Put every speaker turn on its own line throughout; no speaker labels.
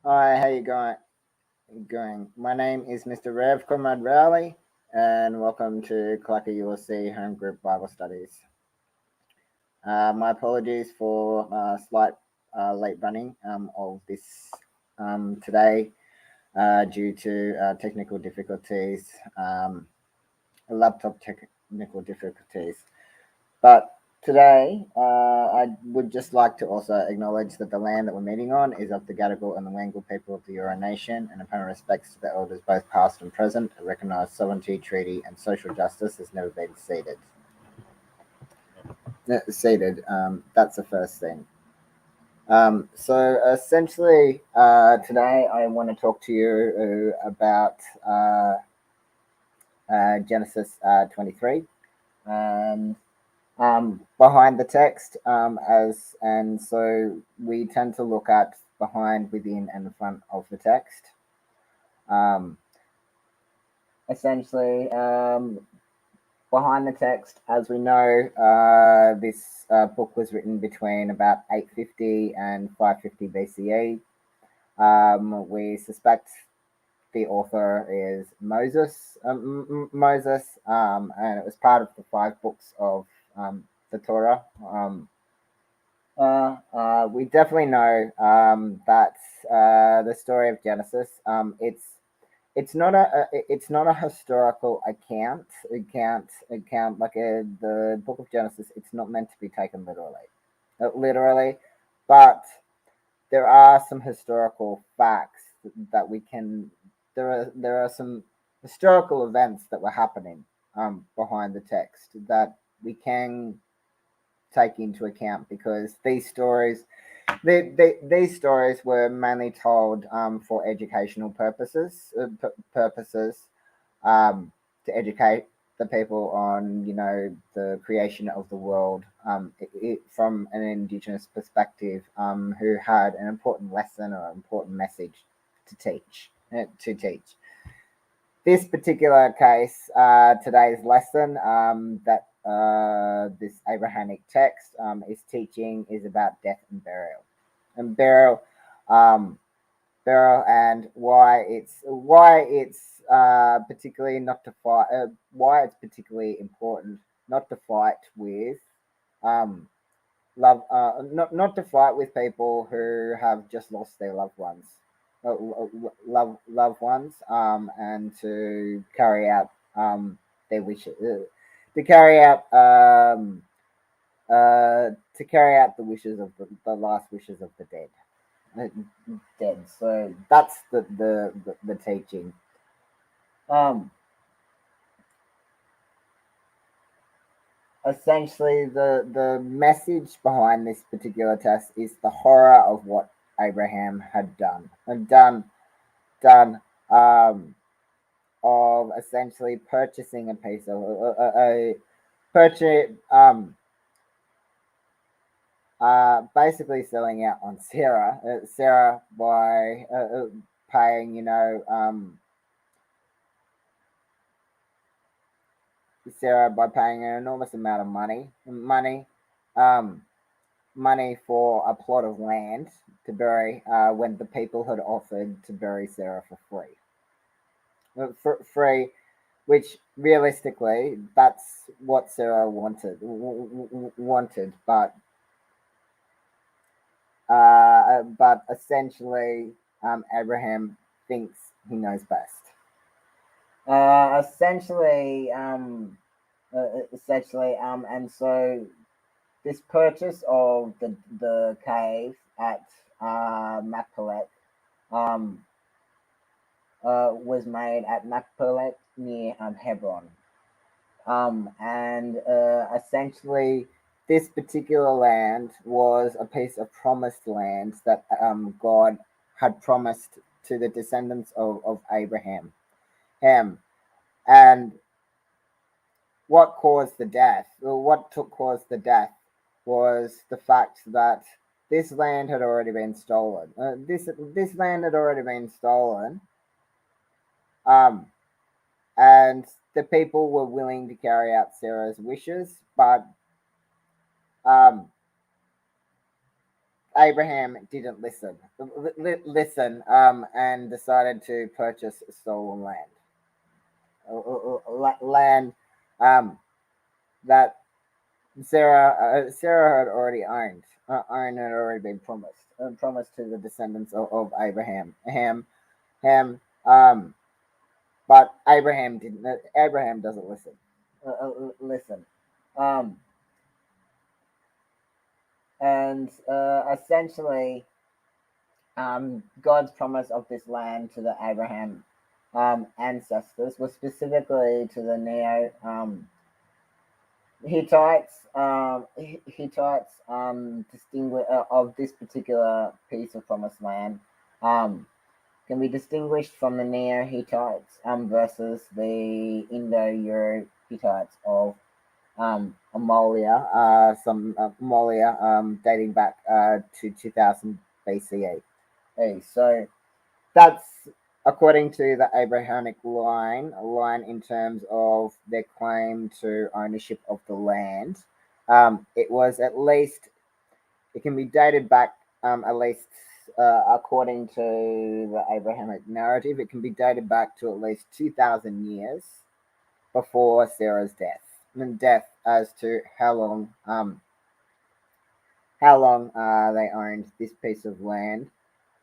Hi, how you going? My name is Mr. Rev Comrade Rowley, and welcome to CLACCA ULC Home Group Bible Studies. My apologies for slight late running of this today due to technical difficulties, laptop technical difficulties. But today, I would just like to also acknowledge that the land that we're meeting on is of the Gadigal and the Wangal people of the Eora Nation, and upon respects to the elders, both past and present, a recognised sovereignty, treaty, and social justice has never been ceded. That's the first thing. So essentially, today I want to talk to you about Genesis 23. And behind the text so we tend to look at behind, within, and the front of the text. um, Essentially, behind the text, as we know, this book was written between about 850 and 550 BCE. We suspect the author is Moses, and it was part of the 5 books of the Torah. We definitely know that the story of Genesis. It's not a historical account like the Book of Genesis. It's not meant to be taken literally, but there are some historical facts that we can. There are some historical events that were happening behind the text that we can take into account, because these stories were mainly told for educational purposes, to educate the people on the creation of the world, from an indigenous perspective, who had an important lesson or an important message to teach. This particular case, today's lesson, that this Abrahamic text is teaching, is about death and burial, and um, and why it's particularly not to fight. Why it's particularly important not to fight with um, not to fight with people who have just lost their loved ones, and to carry out their wishes, to carry out the wishes of the last wishes of the uh, dead. So that's the teaching. Um, Essentially, the message behind this particular test is the horror of what Abraham had done um, of essentially purchasing a piece of a purchase, basically selling out on Sarah by paying, Sarah by paying an enormous amount of um, money for a plot of land to bury, when the people had offered to bury Sarah for free. For free, which realistically, that's what Sarah wanted, but essentially, Abraham thinks he knows best. Uh, essentially, um, and so this purchase of the cave at Machpelah, um, was made at Machpelah near Hebron. And essentially, this particular land was a piece of promised land that God had promised to the descendants of Abraham. And what caused the death, or what took caused the death, was the fact that this land had already been stolen. This land had already been stolen, um, and the people were willing to carry out Sarah's wishes, but um, Abraham didn't listen, and decided to purchase stolen land, um, that Sarah had already had already been promised to the descendants of Abraham. Ham, but Abraham didn't. Abraham doesn't listen. Um, and essentially, God's promise of this land to the Abraham ancestors was specifically to the Neo Hittites distinguish of this particular piece of promised land. Um, can be distinguished from the Neo Hittites versus the Indo-Euro Hittites of Amolia, Amolia dating back to 2000 BCE. So that's according to the Abrahamic line in terms of their claim to ownership of the land. It was at least, it can be dated back at least according to the Abrahamic narrative, it can be dated back to at least 2,000 years before Sarah's death. And death as to how long they owned this piece of land.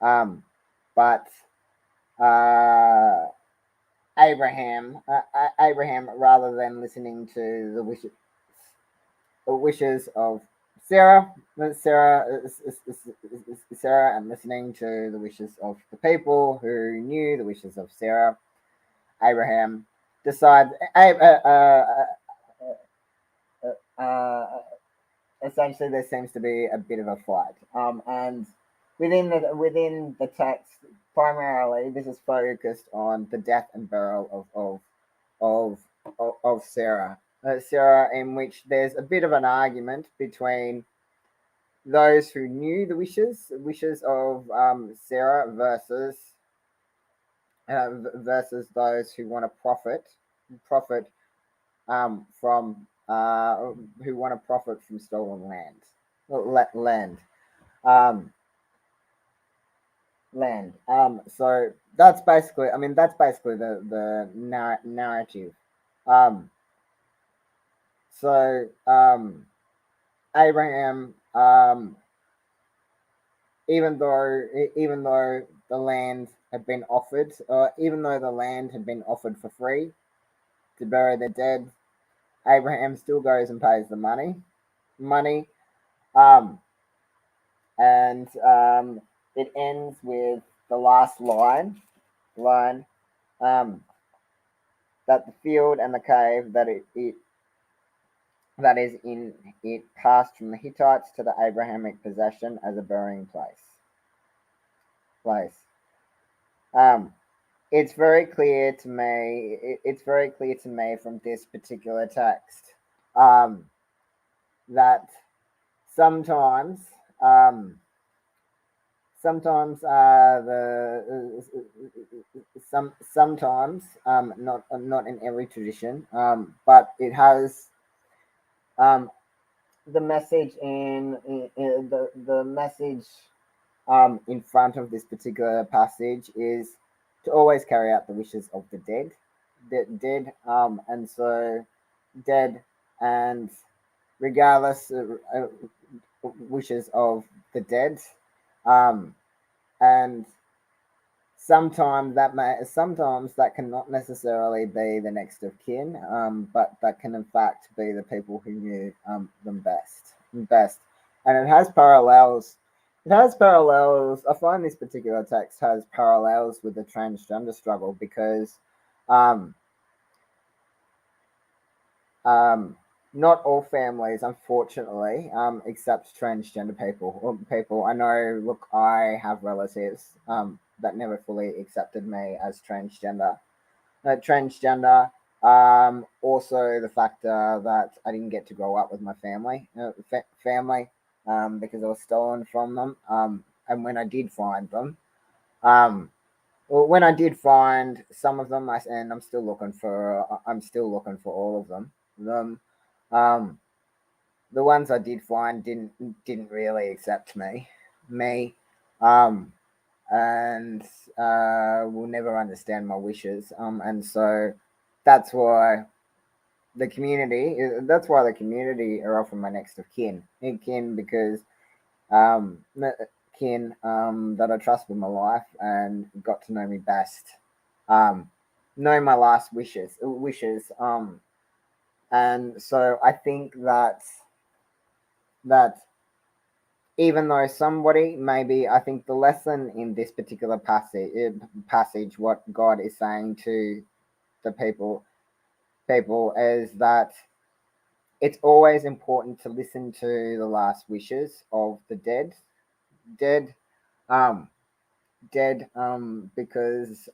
But uh, Abraham, rather than listening to the wishes of Sarah, Sarah, and listening to the wishes of the people who knew the wishes of Sarah, Abraham decide. Essentially, there seems to be a bit of a fight, and within the text, primarily, this is focused on the death and burial of of Sarah. Sarah, in which there's a bit of an argument between those who knew the wishes of Sarah versus those who want to profit from who want to profit from stolen land. Um, so that's basically the narrative. Um, so Abraham, even though the land had been offered, even though the land had been offered for free to bury the dead, Abraham still goes and pays the money, um, and it ends with the last line um, that the field and the cave that is in it passed from the Hittites to the Abrahamic possession as a burying place. Um, it's very clear to me. It's very clear to me from this particular text um, that sometimes sometimes sometimes not in every tradition, but it has um, the message the message in front of this particular passage is to always carry out the wishes of and so dead, and regardless wishes of the dead, um, and sometimes that cannot necessarily be the next of kin, but that can in fact be the people who knew them best, and it has parallels. It has parallels. I find this particular text has parallels with the transgender struggle because um, um, not all families, unfortunately, accept transgender people. People I know. Look, I have relatives that never fully accepted me as transgender. Also, the factor that I didn't get to grow up with my family, because I was stolen from them. And when I did find them, um, well, when I did find some of them, and I'm still looking for all of them. Um, the ones I did find didn't really accept me. me, and will never understand my wishes. And so that's why that's why the community are often my next of kin, because um, kin that I trust with my life and got to know me best, um, know my last wishes. And so I think that even though somebody maybe, I think the lesson in this particular passage, what God is saying to the people is that it's always important to listen to the last wishes of the dead um because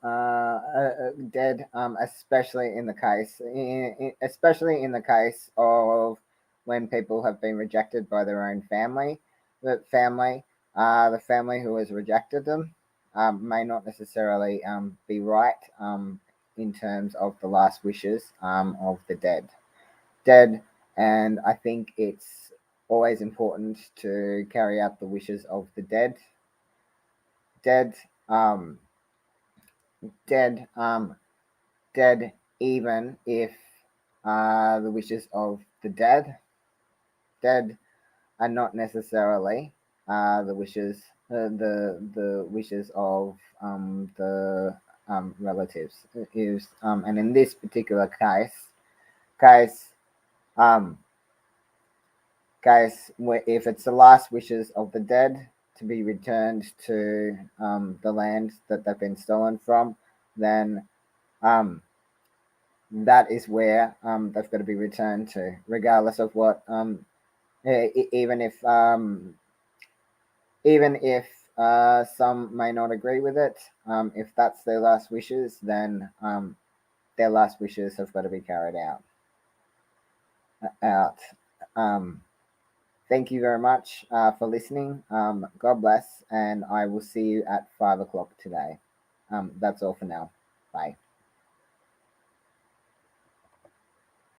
dead, especially in the case, especially in the case of when people have been rejected by their own family. The family who has rejected them may not necessarily be right in terms of the last wishes of the dead. And I think it's always important to carry out the wishes of the dead, um, dead, dead, even if the wishes of the dead are not necessarily the wishes, the wishes of the relatives. And in this particular case, um, if it's the last wishes of the dead to be returned to the land that they've been stolen from, then um, that is where they've got to be returned to, regardless of what. Even if some may not agree with it, if that's their last wishes, then their last wishes have got to be carried out. Um, Thank you very much for listening. God bless, and I will see you at 5 o'clock today. That's all for now. Bye.